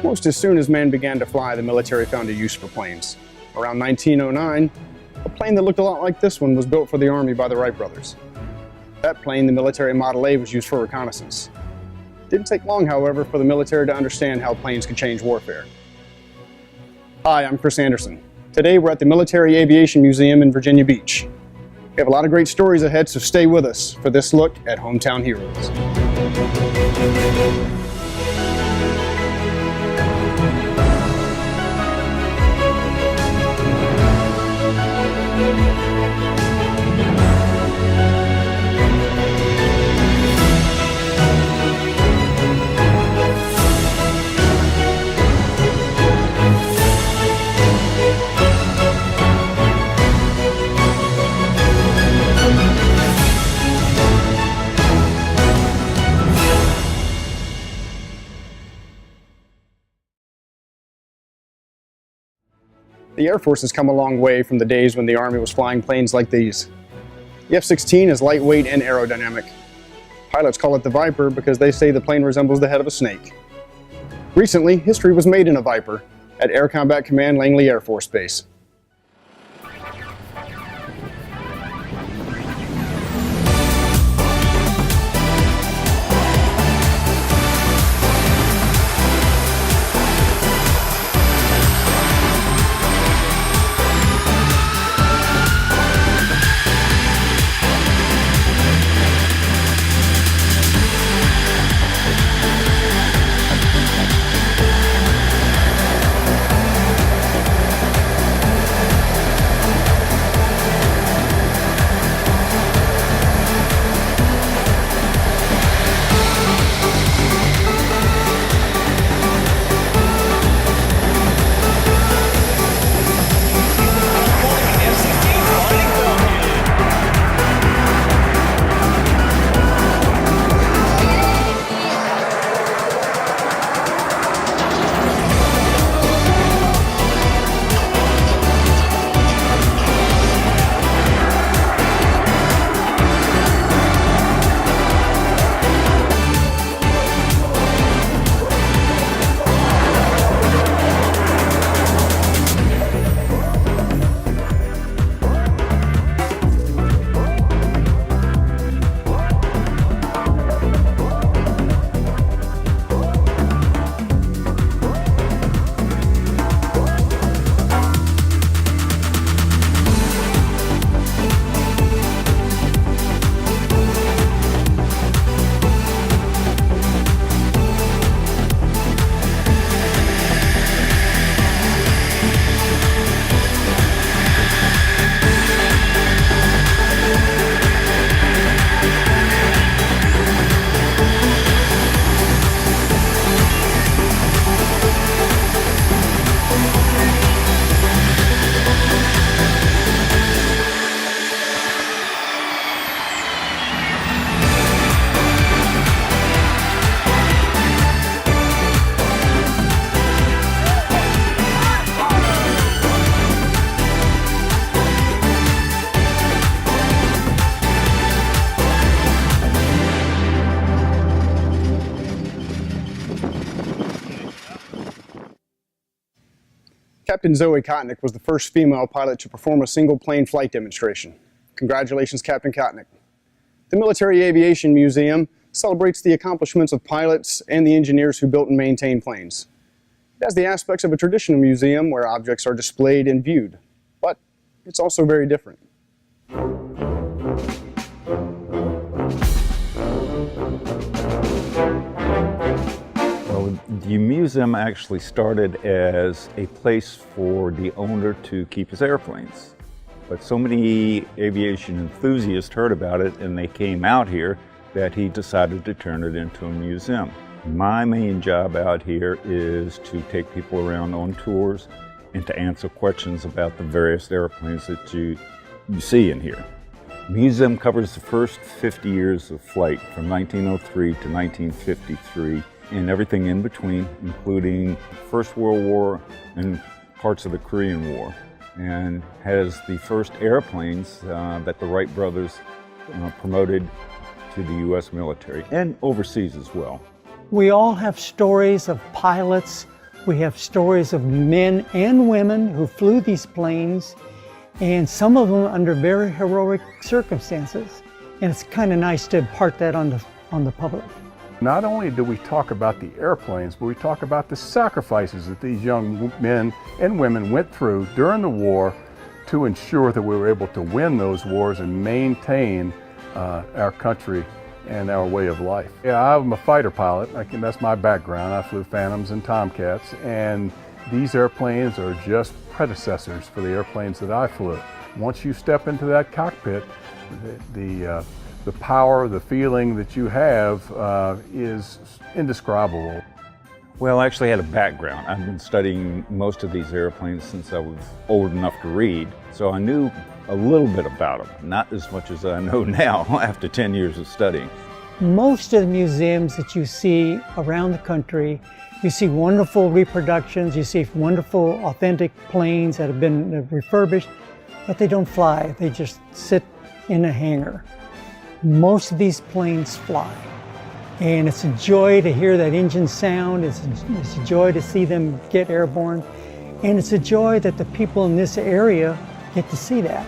Almost as soon as man began to fly, the military found a use for planes. Around 1909, a plane that looked a lot like this one was built for the Army by the Wright brothers. That plane, the Military Model A, was used for reconnaissance. It didn't take long, however, for the military to understand how planes could change warfare. Hi, I'm Chris Anderson. Today we're at the Military Aviation Museum in Virginia Beach. We have a lot of great stories ahead, so stay with us for this look at hometown heroes. The Air Force has come a long way from the days when the Army was flying planes like these. The F-16 is lightweight and aerodynamic. Pilots call it the Viper because they say the plane resembles the head of a snake. Recently, history was made in a Viper at Air Combat Command Langley Air Force Base. Captain Zoe Connick was the first female pilot to perform a single plane flight demonstration. Congratulations, Captain Connick. The Military Aviation Museum celebrates the accomplishments of pilots and the engineers who built and maintained planes. It has the aspects of a traditional museum where objects are displayed and viewed, but it's also very different. The museum actually started as a place for the owner to keep his airplanes. But so many aviation enthusiasts heard about it and they came out here that he decided to turn it into a museum. My main job out here is to take people around on tours and to answer questions about the various airplanes that you see in here. The museum covers the first 50 years of flight from 1903 to 1953. And everything in between, including the First World War and parts of the Korean War, and has the first airplanes that the Wright brothers promoted to the U.S. military and overseas as well. We all have stories of pilots We have stories of men and women who flew these planes, and some of them under very heroic circumstances. And it's kind of nice to impart that on the public. Not only do we talk about the airplanes, but we talk about the sacrifices that these young men and women went through during the war to ensure that we were able to win those wars and maintain our country and our way of life. Yeah, I'm a fighter pilot. That's my background. I flew Phantoms and Tomcats, and these airplanes are just predecessors for the airplanes that I flew. Once you step into that cockpit, the power, the feeling that you have is indescribable. Well, I actually had a background. I've been studying most of these airplanes since I was old enough to read, so I knew a little bit about them, not as much as I know now after 10 years of studying. Most of the museums that you see around the country, you see wonderful reproductions, you see wonderful authentic planes that have been refurbished, but they don't fly, they just sit in a hangar. Most of these planes fly, and it's a joy to hear that engine sound, it's a joy to see them get airborne, and it's a joy that the people in this area get to see that.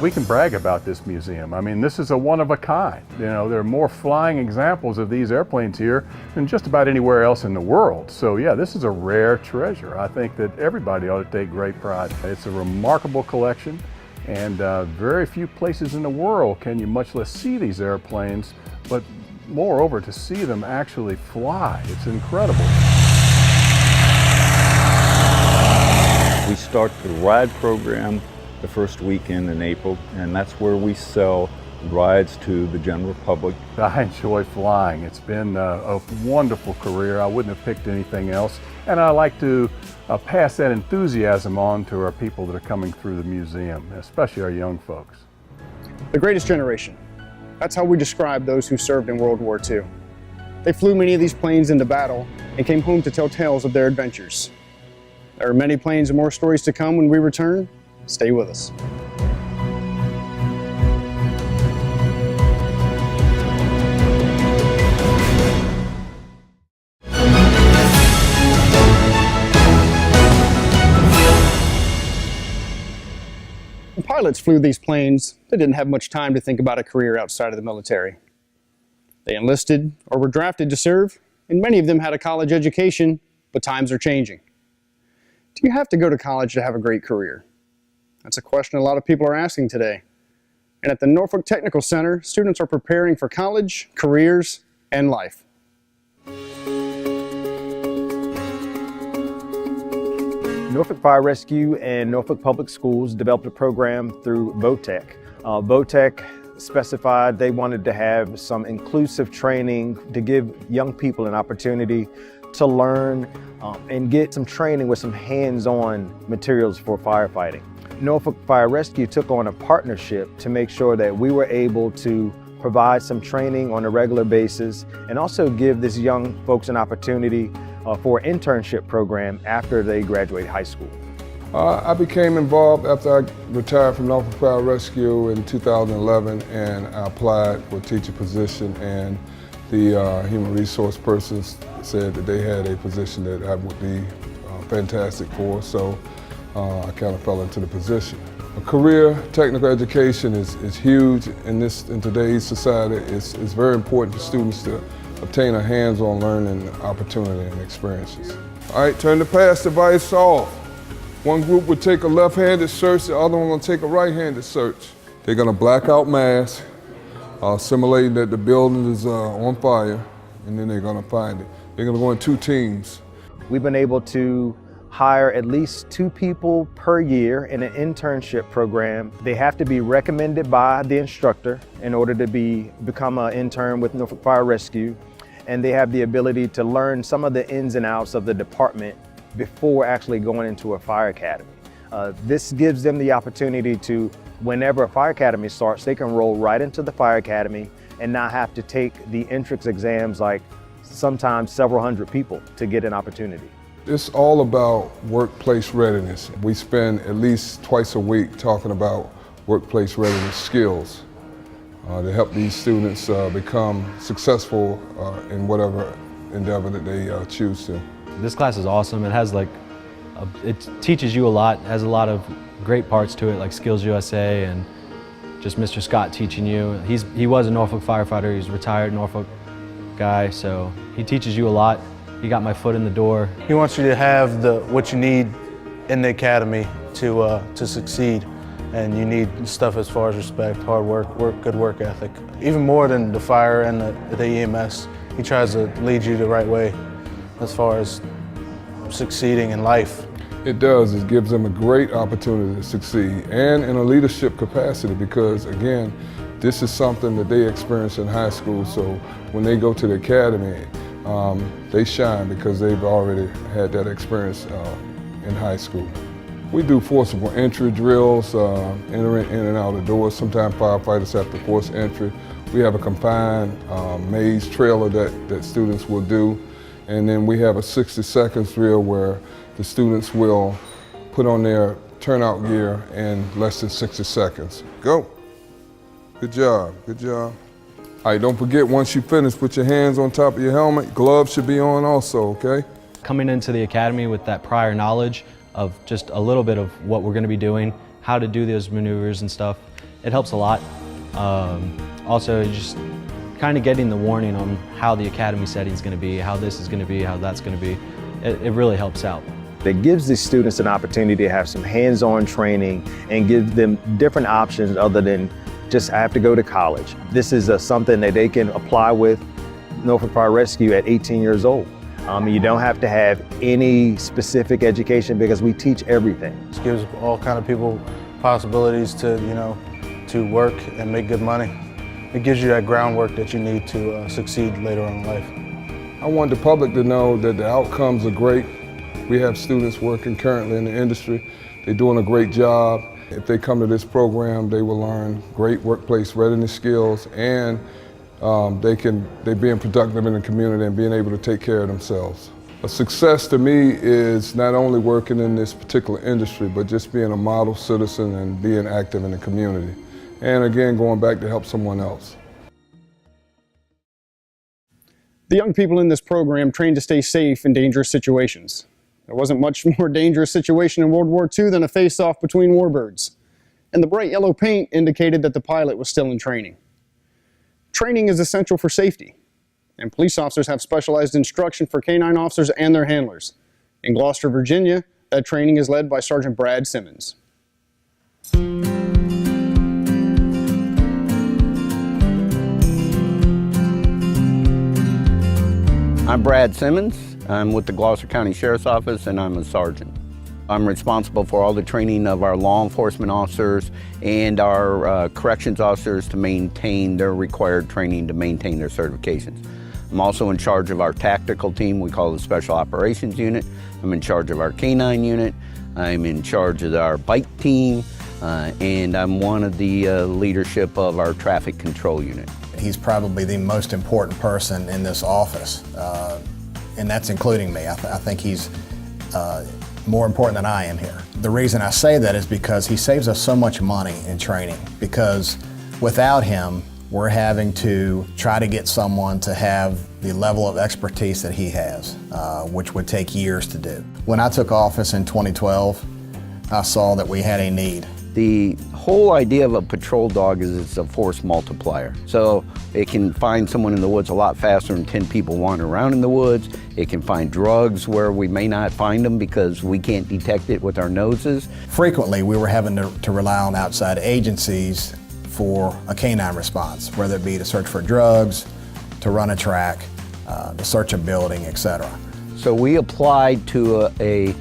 We can brag about this museum. I mean, this is a one of a kind. You know, there are more flying examples of these airplanes here than just about anywhere else in the world. So yeah, this is a rare treasure. I think that everybody ought to take great pride. It's a remarkable collection, and very few places in the world can you much less see these airplanes, but moreover, to see them actually fly. It's incredible. We start the ride program the first weekend in April, and that's where we sell rides to the general public. I enjoy flying. It's been a wonderful career. I wouldn't have picked anything else. And I like to pass that enthusiasm on to our people that are coming through the museum, especially our young folks. The greatest generation. That's how we describe those who served in World War II. They flew many of these planes into battle and came home to tell tales of their adventures. There are many planes and more stories to come when we return. Stay with us. When pilots flew these planes, they didn't have much time to think about a career outside of the military. They enlisted or were drafted to serve, and many of them had a college education, but times are changing. Do you have to go to college to have a great career? That's a question a lot of people are asking today. And at the Norfolk Technical Center, students are preparing for college, careers, and life. Norfolk Fire Rescue and Norfolk Public Schools developed a program through VOTEC. VOTEC specified they wanted to have some inclusive training to give young people an opportunity to learn and get some training with some hands-on materials for firefighting. Norfolk Fire Rescue took on a partnership to make sure that we were able to provide some training on a regular basis and also give these young folks an opportunity for an internship program after they graduate high school. I became involved after I retired from Norfolk Fire Rescue in 2011, and I applied for a teacher position, and the human resource persons said that they had a position that I would be fantastic for, so I kind of fell into the position. A career, technical education is huge in today's society. It's very important for students to obtain a hands-on learning opportunity and experiences. All right, turn the pass device off. One group would take a left-handed search, the other one will take a right-handed search. They're gonna black out mask, simulating that the building is on fire, and then they're gonna find it. They're gonna go in two teams. We've been able to hire at least 2 people per year in an internship program. They have to be recommended by the instructor in order to become an intern with Norfolk Fire Rescue, and they have the ability to learn some of the ins and outs of the department before actually going into a fire academy. This gives them the opportunity to, whenever a fire academy starts, they can roll right into the fire academy and not have to take the entrance exams like sometimes several hundred people to get an opportunity. It's all about workplace readiness. We spend at least twice a week talking about workplace readiness skills. to help these students become successful in whatever endeavor that they choose to. This class is awesome. It has it teaches you a lot, has a lot of great parts to it, like Skills USA and just Mr. Scott teaching you. He was a Norfolk firefighter, he's a retired Norfolk guy, so he teaches you a lot. He got my foot in the door. He wants you to have what you need in the academy to succeed. And you need stuff as far as respect, hard work, good work ethic. Even more than the fire and the EMS, he tries to lead you the right way as far as succeeding in life. It does. It gives them a great opportunity to succeed, and in a leadership capacity, because again, this is something that they experience in high school, so when they go to the academy, they shine because they've already had that experience in high school. We do forcible entry drills, entering in and out of doors. Sometimes firefighters have to force entry. We have a confined maze trailer that students will do. And then we have a 60 seconds drill where the students will put on their turnout gear in less than 60 seconds. Go. Good job, good job. All right, don't forget, once you finish, put your hands on top of your helmet. Gloves should be on also, okay? Coming into the academy with that prior knowledge of just a little bit of what we're going to be doing, how to do those maneuvers and stuff, it helps a lot. Also, just kind of getting the warning on how the academy setting is going to be, how this is going to be, how that's going to be, it really helps out. It gives the students an opportunity to have some hands-on training and give them different options other than just I have to go to college. This is something that they can apply with Norfolk Fire Rescue at 18 years old. You don't have to have any specific education because we teach everything. It gives all kind of people possibilities to, to work and make good money. It gives you that groundwork that you need to succeed later on in life. I want the public to know that the outcomes are great. We have students working currently in the industry. They're doing a great job. If they come to this program, they will learn great workplace readiness skills, and they're being productive in the community and being able to take care of themselves. A success to me is not only working in this particular industry, but just being a model citizen and being active in the community. And again, going back to help someone else. The young people in this program trained to stay safe in dangerous situations. There wasn't much more dangerous situation in World War II than a face-off between warbirds. And the bright yellow paint indicated that the pilot was still in training. Training is essential for safety, and police officers have specialized instruction for canine officers and their handlers. In Gloucester, Virginia, that training is led by Sergeant Brad Simmons. I'm Brad Simmons. I'm with the Gloucester County Sheriff's Office, and I'm a sergeant. I'm responsible for all the training of our law enforcement officers and our corrections officers to maintain their required training to maintain their certifications. I'm also in charge of our tactical team, we call it the Special Operations Unit. I'm in charge of our canine unit. I'm in charge of our bike team, and I'm one of the leadership of our traffic control unit. He's probably the most important person in this office, and that's including me. I think he's more important than I am here. The reason I say that is because he saves us so much money in training, because without him, we're having to try to get someone to have the level of expertise that he has, which would take years to do. When I took office in 2012, I saw that we had a need. The whole idea of a patrol dog is it's a force multiplier. So it can find someone in the woods a lot faster than 10 people wandering around in the woods. It can find drugs where we may not find them because we can't detect it with our noses. Frequently, we were having to rely on outside agencies for a canine response, whether it be to search for drugs, to run a track, to search a building, etc. So we applied to a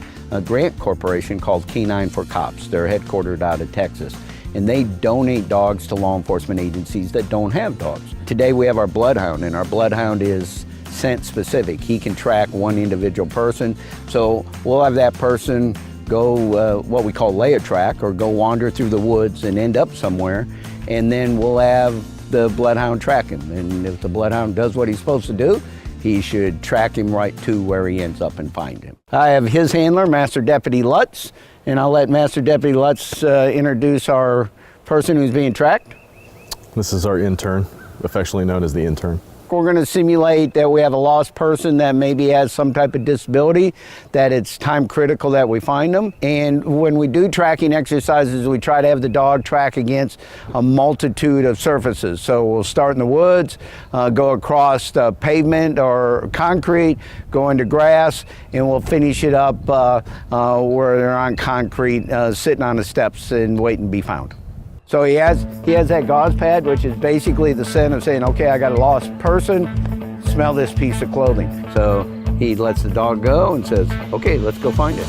grant corporation called Canine for Cops. They're headquartered out of Texas, and they donate dogs to law enforcement agencies that don't have dogs. Today we have our Bloodhound, and our Bloodhound is scent specific. He can track one individual person, so we'll have that person go what we call lay a track, or go wander through the woods and end up somewhere, and then we'll have the Bloodhound track him. And if the Bloodhound does what he's supposed to do, he should track him right to where he ends up and find him. I have his handler, Master Deputy Lutz, and I'll let Master Deputy Lutz introduce our person who's being tracked. This is our intern, affectionately known as the intern. We're going to simulate that we have a lost person that maybe has some type of disability, that it's time critical that we find them. And when we do tracking exercises, we try to have the dog track against a multitude of surfaces. So we'll start in the woods, go across the pavement or concrete, go into grass, and we'll finish it up where they're on concrete, sitting on the steps and waiting to be found. So he has that gauze pad, which is basically the sense of saying, okay, I got a lost person, smell this piece of clothing. So he lets the dog go and says, okay, let's go find it.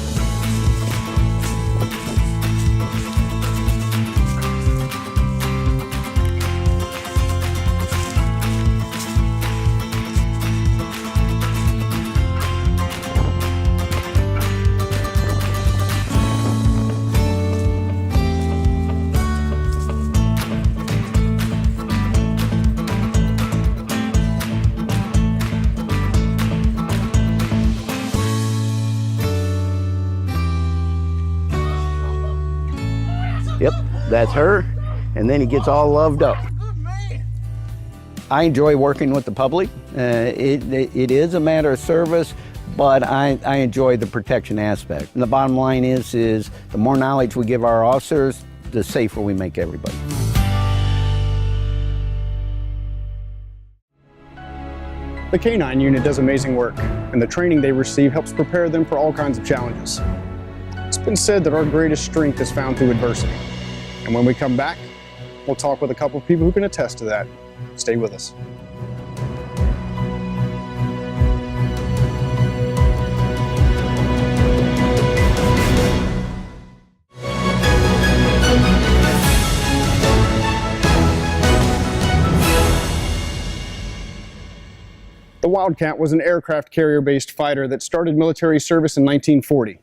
Yep, that's her, and then he gets all loved up. I enjoy working with the public. It is a matter of service, but I enjoy the protection aspect. And the bottom line is the more knowledge we give our officers, the safer we make everybody. The K-9 unit does amazing work, and the training they receive helps prepare them for all kinds of challenges. It's been said that our greatest strength is found through adversity. And when we come back, we'll talk with a couple of people who can attest to that. Stay with us. The Wildcat was an aircraft carrier-based fighter that started military service in 1940.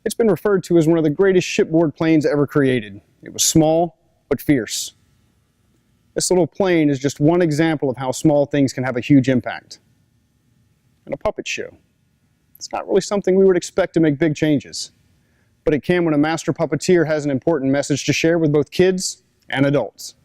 It's been referred to as one of the greatest shipboard planes ever created. It was small, but fierce. This little plane is just one example of how small things can have a huge impact. And a puppet show. It's not really something we would expect to make big changes, but it can when a master puppeteer has an important message to share with both kids and adults.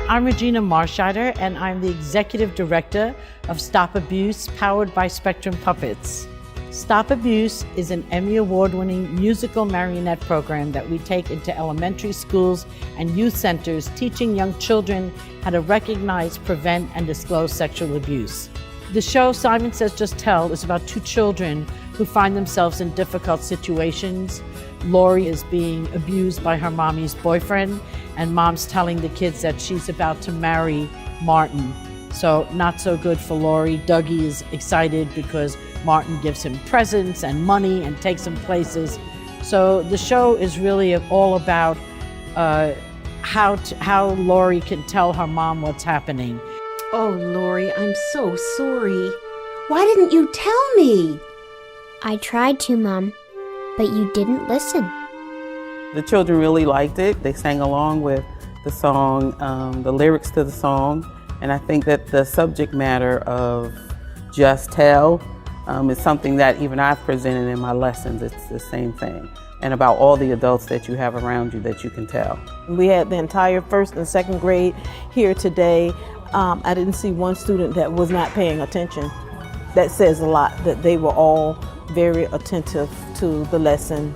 I'm Regina Marscheider, and I'm the Executive Director of Stop Abuse, powered by Spectrum Puppets. Stop Abuse is an Emmy Award-winning musical marionette program that we take into elementary schools and youth centers, teaching young children how to recognize, prevent, and disclose sexual abuse. The show, Simon Says Just Tell, is about two children who find themselves in difficult situations. Lori is being abused by her mommy's boyfriend, and mom's telling the kids that she's about to marry Martin. So not so good for Lori. Dougie is excited because Martin gives him presents and money and takes him places. So the show is really all about how Lori can tell her mom what's happening. Oh, Lori, I'm so sorry. Why didn't you tell me? I tried to, Mom, but you didn't listen. The children really liked it. They sang along with the song, the lyrics to the song, and I think that the subject matter of Just Tell is something that even I've presented in my lessons. It's the same thing, and about all the adults that you have around you that you can tell. We had the entire first and second grade here today. I didn't see one student that was not paying attention. That says a lot, that they were all very attentive to the lesson.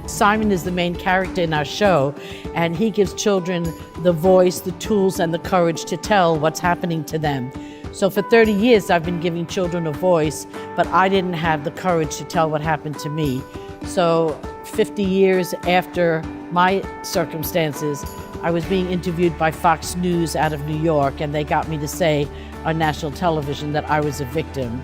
Simon is the main character in our show, and he gives children the voice, the tools, and the courage to tell what's happening to them. So for 30 years, I've been giving children a voice, but I didn't have the courage to tell what happened to me. So 50 years after my circumstances, I was being interviewed by Fox News out of New York, and they got me to say on national television that I was a victim.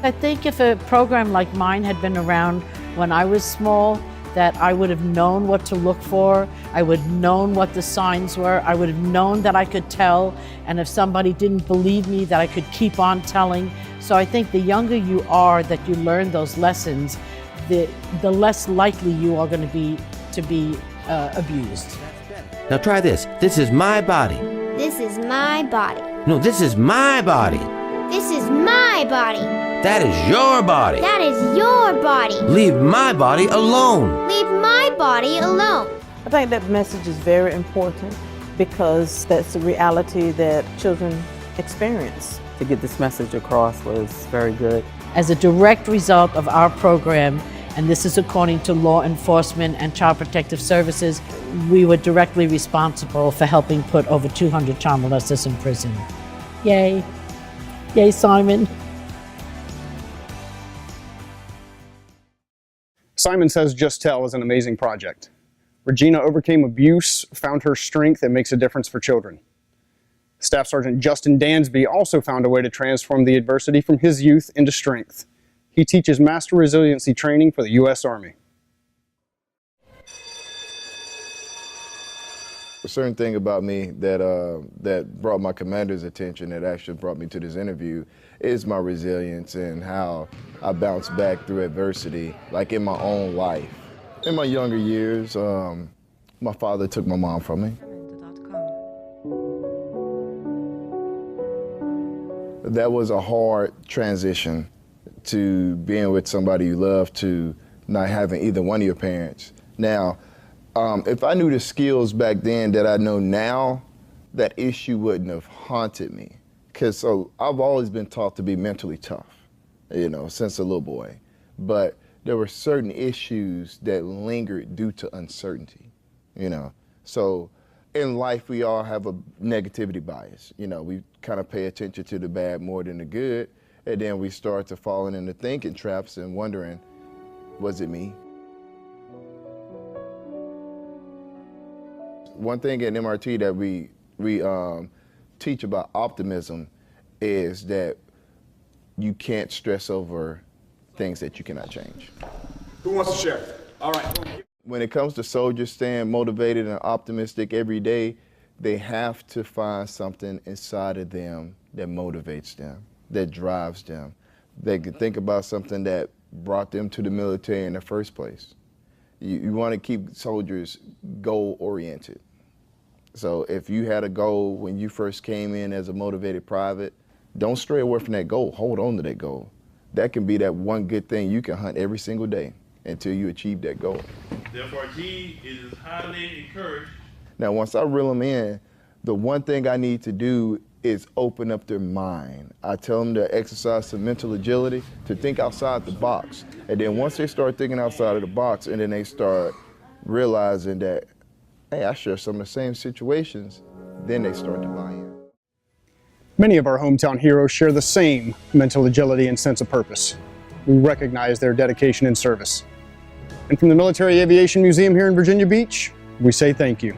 I think if a program like mine had been around when I was small, that I would have known what to look for, I would have known what the signs were, I would have known that I could tell, and if somebody didn't believe me, that I could keep on telling. So I think the younger you are that you learn those lessons, the less likely you are going to be abused. Now try this. This is my body. This is my body. No, this is my body. This is my body. That is your body. That is your body. Leave my body alone. Leave my body alone. I think that message is very important because that's the reality that children experience. To get this message across was very good. As a direct result of our program, and this is according to law enforcement and child protective services, we were directly responsible for helping put over 200 child molesters in prison. Yay. Yay, Simon. Simon says Just Tell is an amazing project. Regina overcame abuse, found her strength, and makes a difference for children. Staff Sergeant Justin Dansby also found a way to transform the adversity from his youth into strength. He teaches Master Resiliency Training for the U.S. Army. A certain thing about me that brought my commander's attention, that actually brought me to this interview, is my resilience and how I bounce back through adversity, like in my own life. In my younger years, my father took my mom from me. That was a hard transition, to being with somebody you love to not having either one of your parents. Now, if I knew the skills back then that I know now, that issue wouldn't have haunted me. Because I've always been taught to be mentally tough, since a little boy. But there were certain issues that lingered due to uncertainty, So in life, we all have a negativity bias. We kind of pay attention to the bad more than the good. And then we start to falling into thinking traps and wondering, was it me? One thing at MRT that we teach about optimism is that you can't stress over things that you cannot change. Who wants to share? All right. When it comes to soldiers staying motivated and optimistic every day, they have to find something inside of them that motivates them, that drives them. They can think about something that brought them to the military in the first place. You want to keep soldiers goal-oriented. So if you had a goal when you first came in as a motivated private, don't stray away from that goal. Hold on to that goal. That can be that one good thing you can hunt every single day until you achieve that goal. Therefore, G is highly encouraged. Now, once I reel them in, the one thing I need to do is open up their mind. I tell them to exercise some mental agility, to think outside the box. And then once they start thinking outside of the box and then they start realizing that, hey, I share some of the same situations, then they start to buy in. Many of our hometown heroes share the same mental agility and sense of purpose. We recognize their dedication and service. And from the Military Aviation Museum here in Virginia Beach, we say thank you.